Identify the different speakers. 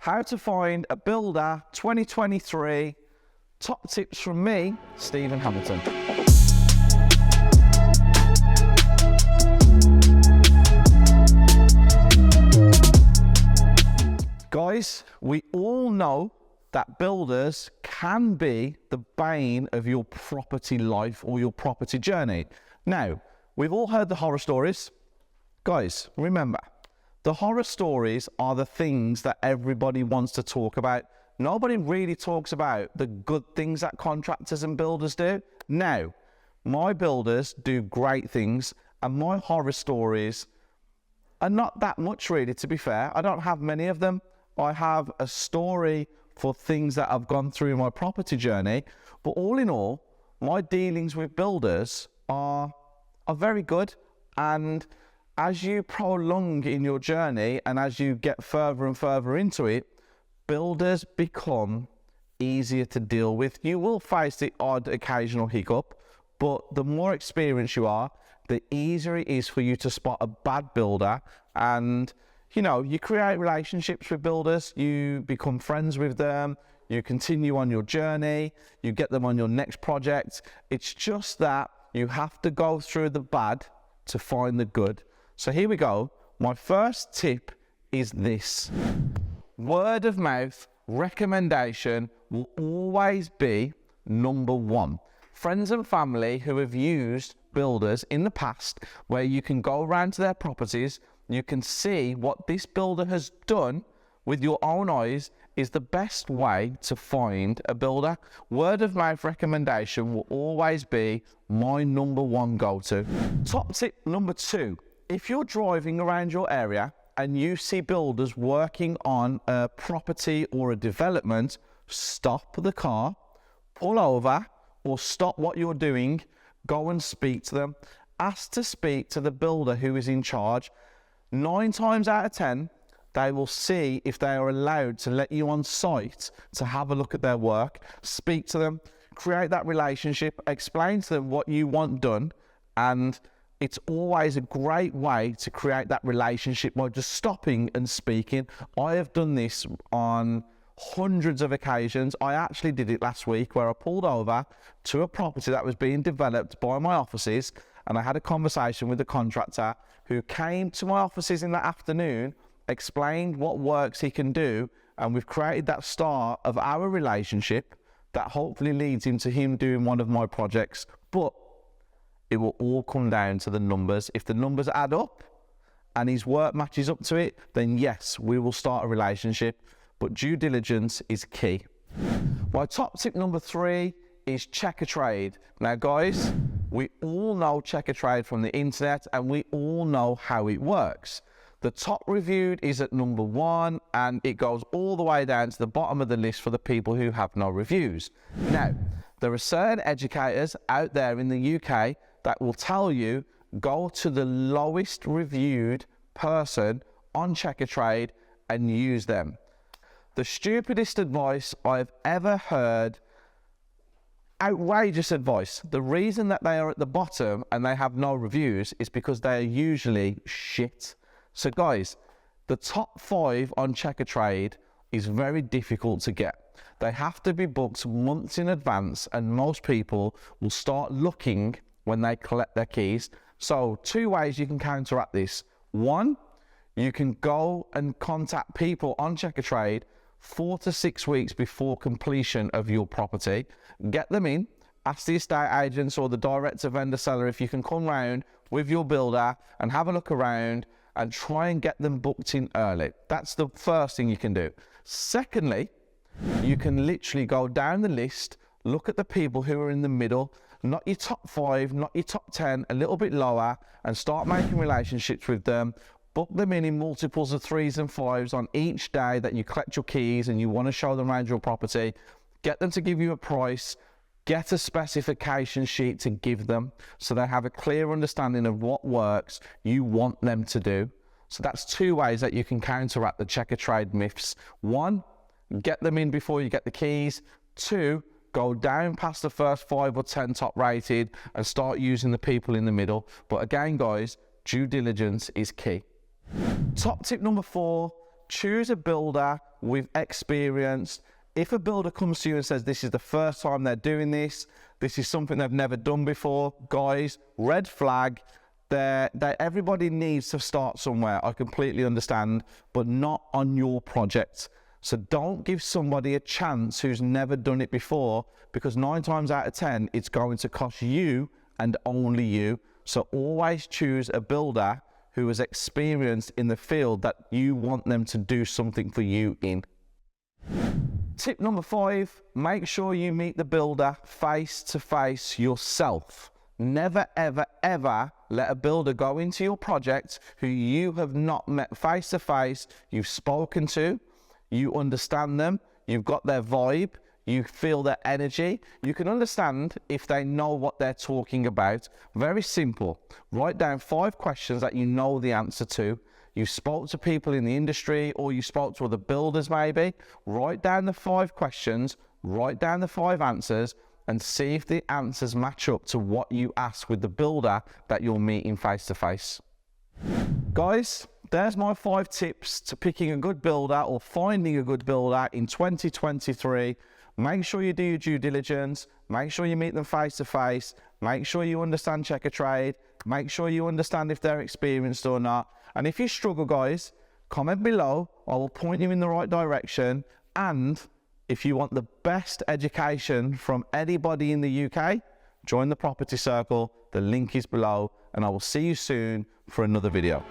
Speaker 1: How to find a builder 2023. Top tips from me, Stephen Hamilton. Guys, we all know that builders can be the bane of your property life or your property journey. Now, we've all heard the horror stories. Guys, remember, the horror stories are the things that everybody wants to talk about. Nobody really talks about the good things that contractors and builders do. Now, my builders do great things, and my horror stories are not that much really, to be fair. I don't have many of them. I have a story for things that I've gone through in my property journey, but all in all, my dealings with builders are very good. And as you prolong in your journey and as you get further and further into it, builders become easier to deal with. You will face the odd occasional hiccup, but the more experienced you are, the easier it is for you to spot a bad builder. And you know, you create relationships with builders, you become friends with them, you continue on your journey, you get them on your next project. It's just that you have to go through the bad to find the good. So here we go. My first tip is this. Word of mouth recommendation will always be number one. Friends and family who have used builders in the past, where you can go around to their properties, you can see what this builder has done with your own eyes, is the best way to find a builder. Word of mouth recommendation will always be my number one go-to. Top tip number two, if you're driving around your area and you see builders working on a property or a development, stop the car, pull over, or stop what you're doing, go and speak to them. Ask to speak to the builder who is in charge. 9 times out of 10, they will see if they are allowed to let you on site to have a look at their work, speak to them, create that relationship, explain to them what you want done, and it's always a great way to create that relationship by just stopping and speaking. I have done this on hundreds of occasions. I actually did it last week where I pulled over to a property that was being developed by my offices, and I had a conversation with the contractor who came to my offices in the afternoon, explained what works he can do, and we've created that start of our relationship that hopefully leads into him doing one of my projects. But it will all come down to the numbers. If the numbers add up and his work matches up to it, then yes, we will start a relationship. But due diligence is key. My top tip number 3 is Checkatrade. Now guys, we all know Checkatrade from the internet, and we all know how it works. The top reviewed is at number 1, and it goes all the way down to the bottom of the list for the people who have no reviews. Now, there are certain educators out there in the UK that will tell you, go to the lowest reviewed person on Checkatrade and use them. The stupidest advice I've ever heard, outrageous advice. The reason that they are at the bottom and they have no reviews is because they are usually shit. So guys, the top 5 on Checkatrade is very difficult to get. They have to be booked months in advance, and most people will start looking when they collect their keys. So 2 ways you can counteract this. 1, you can go and contact people on Checkatrade 4 to 6 weeks before completion of your property. Get them in, ask the estate agents or the director vendor seller if you can come round with your builder and have a look around and try and get them booked in early. That's the first thing you can do. Secondly, you can literally go down the list, look at the people who are in the middle, not your top 5, not your top 10, a little bit lower, and start making relationships with them. Book them in multiples of 3s and 5s on each day that you collect your keys and you want to show them around your property. Get them to give you a price. Get a specification sheet to give them so they have a clear understanding of what works you want them to do. So that's 2 ways that you can counteract the Checkatrade myths. 1, get them in before you get the keys. 2, go down past the first 5 or 10 top rated and start using the people in the middle. But again, guys, due diligence is key. Top tip number 4, choose a builder with experience. If a builder comes to you and says this is the first time they're doing this, this is something they've never done before, guys, red flag. Everybody needs to start somewhere. I completely understand, but not on your project. So don't give somebody a chance who's never done it before, because 9 times out of 10, it's going to cost you and only you. So always choose a builder who is experienced in the field that you want them to do something for you in. Tip number 5, make sure you meet the builder face to face yourself. Never, ever, ever let a builder go into your project who you have not met face to face, you've spoken to, you understand them, you've got their vibe, you feel their energy, you can understand if they know what they're talking about. Very simple. Write down 5 questions that you know the answer to. You spoke to people in the industry, or you spoke to other builders maybe. Write down the 5 questions, write down the 5 answers, and see if the answers match up to what you ask with the builder that you're meeting face to face. Guys, there's my 5 tips to picking a good builder or finding a good builder in 2023. Make sure you do your due diligence, make sure you meet them face to face, make sure you understand Checkatrade, make sure you understand if they're experienced or not. And if you struggle, guys, comment below, I will point you in the right direction. And if you want the best education from anybody in the UK, join the Property Circle, the link is below, and I will see you soon for another video.